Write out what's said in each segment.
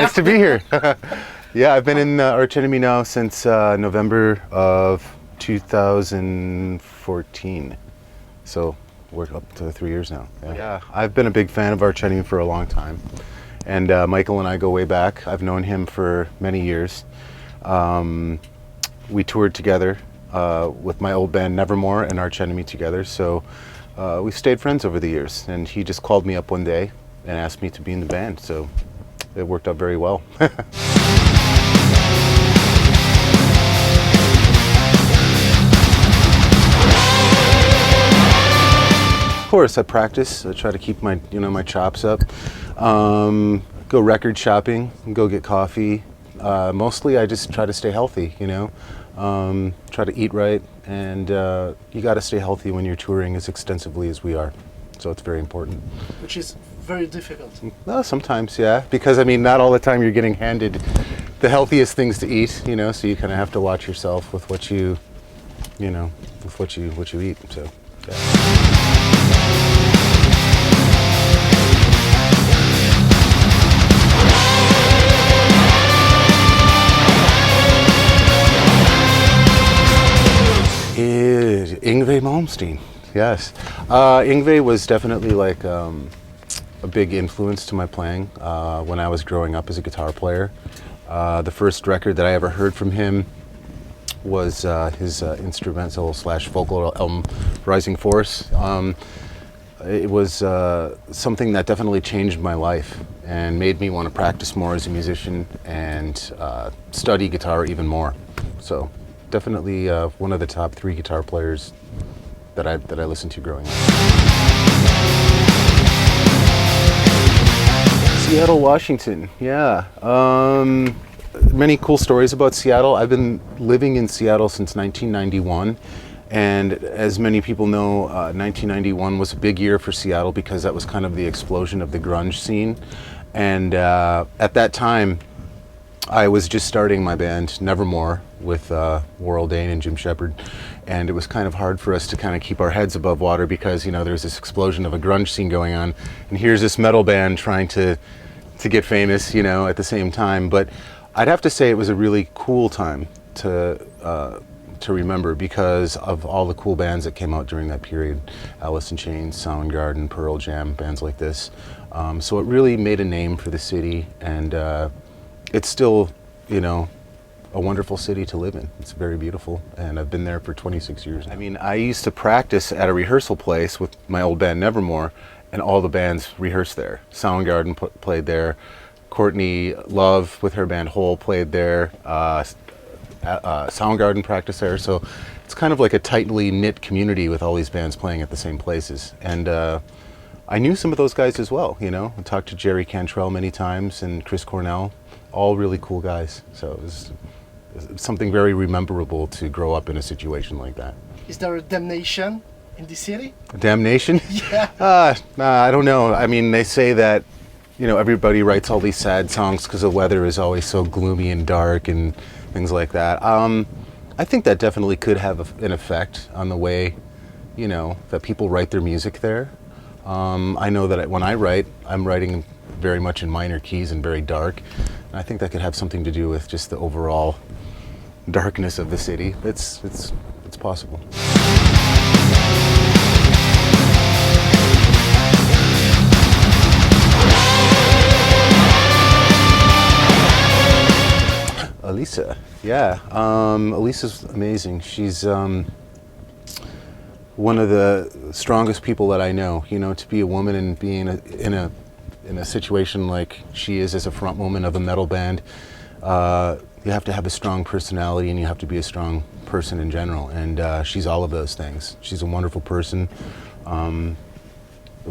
Nice to be here. Yeah, I've been in Arch Enemy now since November of 2014. So we're up to 3 years now. Yeah, I've been a big fan of Arch Enemy for a long time. And Michael and I go way back. I've known him for many years. We toured together with my old band Nevermore and Arch Enemy together. So we've stayed friends over the years. And he just called me up one day and asked me to be in the band. So it worked out very well. Of course, I practice. I try to keep my, my chops up. Go record shopping, go get coffee. Mostly, I just try to stay healthy. Try to eat right, and you got to stay healthy when you're touring as extensively as we are. So it's very important. Which is very difficult. Well, sometimes, yeah, because not all the time you're getting handed the healthiest things to eat. So you kind of have to watch yourself with what you, with what you eat. So. Yeah. Yngwie Malmsteen, yes. Yngwie was definitely like a big influence to my playing when I was growing up as a guitar player. The first record that I ever heard from him was his instrumental / vocal album, Rising Force. It was something that definitely changed my life and made me want to practice more as a musician and study guitar even more. So definitely one of the top 3 guitar players that I listened to growing up. Seattle, Washington, yeah. Many cool stories about Seattle. I've been living in Seattle since 1991. And as many people know, 1991 was a big year for Seattle because that was kind of the explosion of the grunge scene. And at that time, I was just starting my band, Nevermore, with Warrel Dane and Jim Shepard. And it was kind of hard for us to kind of keep our heads above water because, there's this explosion of a grunge scene going on. And here's this metal band trying to get famous, at the same time. But I'd have to say it was a really cool time to remember because of all the cool bands that came out during that period. Alice in Chains, Soundgarden, Pearl Jam, bands like this. So it really made a name for the city, and it's still, a wonderful city to live in. It's very beautiful, and I've been there for 26 years. I used to practice at a rehearsal place with my old band Nevermore, and all the bands rehearsed there. Soundgarden played there. Courtney Love with her band Hole played there. Soundgarden practiced there. So it's kind of like a tightly knit community with all these bands playing at the same places. And I knew some of those guys as well, I talked to Jerry Cantrell many times and Chris Cornell, all really cool guys. So it was something very rememberable to grow up in a situation like that. Is there a damnation in the city? Damnation? Yeah. I don't know. They say that, everybody writes all these sad songs because the weather is always so gloomy and dark and things like that. I think that definitely could have an effect on the way, that people write their music there. I know that when I write, I'm writing very much in minor keys and very dark. And I think that could have something to do with just the overall darkness of the city. It's possible. Elisa, yeah. Elisa's amazing. She's one of the strongest people that I know. To be a woman and being in a situation like she is as a front woman of a metal band, you have to have a strong personality and you have to be a strong person in general. And she's all of those things. She's a wonderful person. I've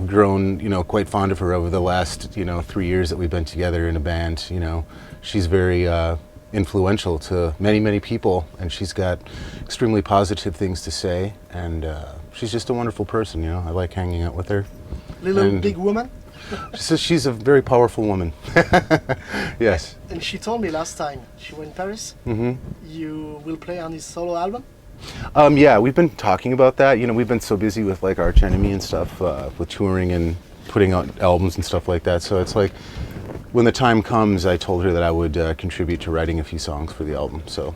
grown, quite fond of her over the last, 3 years that we've been together in a band. She's very influential to many, many people, and she's got extremely positive things to say, and she's just a wonderful person. I like hanging out with her. Big woman? She's a very powerful woman. Yes. And she told me last time she went to Paris, you will play on his solo album? Yeah, we've been talking about that. We've been so busy with like Arch Enemy and stuff, with touring and putting out albums and stuff like that. So it's like, when the time comes, I told her that I would contribute to writing a few songs for the album. So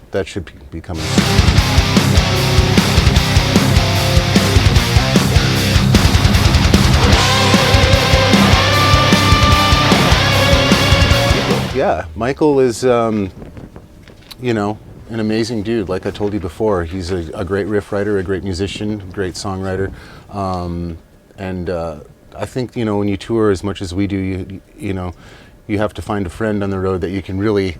that should be coming soon. Yeah, Michael is, you know, an amazing dude. Like I told you before, he's a great riff writer, a great musician, great songwriter, and I think, you know, when you tour as much as we do, you know, you have to find a friend on the road that you can really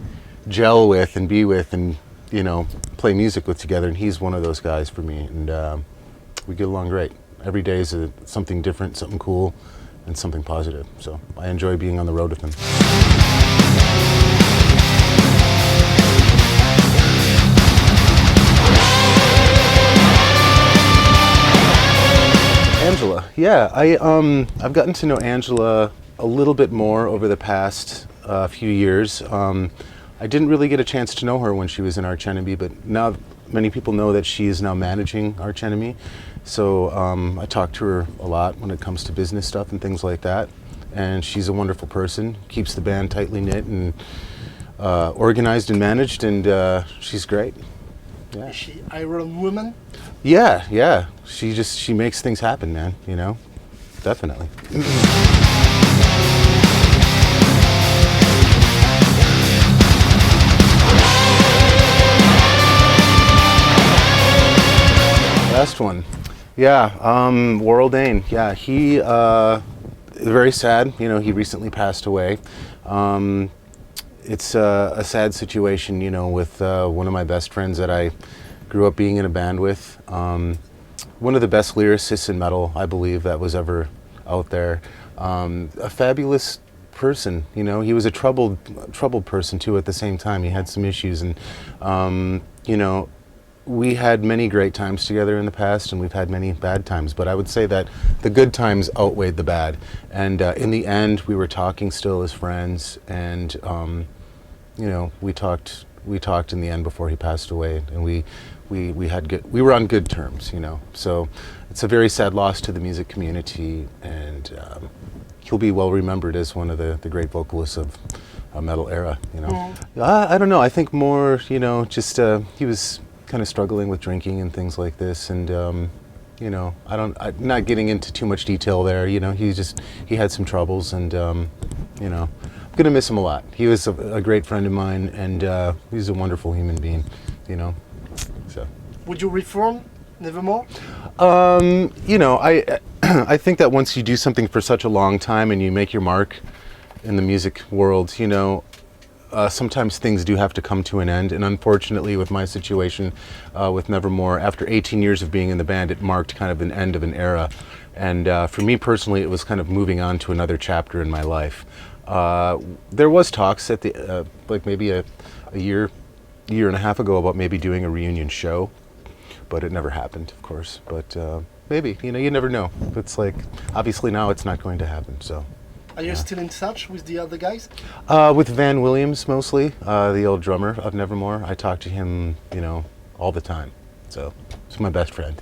gel with and be with, and you know, play music with together. And he's one of those guys for me, and we get along great. Every day is something different, something cool, and something positive. So I enjoy being on the road with him. Angela, yeah, I've gotten to know Angela a little bit more over the past few years. I didn't really get a chance to know her when she was in Arch Enemy, but now many people know that she is now managing Arch Enemy. So I talk to her a lot when it comes to business stuff and things like that. And she's a wonderful person, keeps the band tightly knit and organized and managed, and she's great. Yeah. Is she Iron Woman? Yeah, yeah. She makes things happen, man, you know? Definitely. Last one. Yeah, Warrel Dane. Yeah, he very sad, you know, he recently passed away. It's a sad situation, you know, with one of my best friends that I grew up being in a band with. One of the best lyricists in metal, I believe, that was ever out there. A fabulous person, you know. He was a troubled person too at the same time. He had some issues, and you know, we had many great times together in the past, and we've had many bad times, but I would say that the good times outweighed the bad. And in the end, we were talking still as friends, and you know, we talked in the end before he passed away, and we were on good terms, you know. So it's a very sad loss to the music community, and he'll be well remembered as one of the great vocalists of a metal era, you know. I don't know, I think more, you know, just he was kind of struggling with drinking and things like this, and you know, I'm not getting into too much detail there, you know. He had some troubles, and you know, I'm gonna miss him a lot. He was a great friend of mine, and he's a wonderful human being, you know. So would you reform Nevermore? You know, I think that once you do something for such a long time and you make your mark in the music world, you know, sometimes things do have to come to an end, and unfortunately with my situation with Nevermore, after 18 years of being in the band, it marked kind of an end of an era, and for me personally, it was kind of moving on to another chapter in my life. There was talks at the like maybe a year and a half ago about maybe doing a reunion show, but it never happened, of course. But maybe, you know, you never know. It's like, obviously now it's not going to happen, so. Are you still in touch with the other guys? With Van Williams mostly, the old drummer of Nevermore. I talk to him, you know, all the time. So he's my best friend.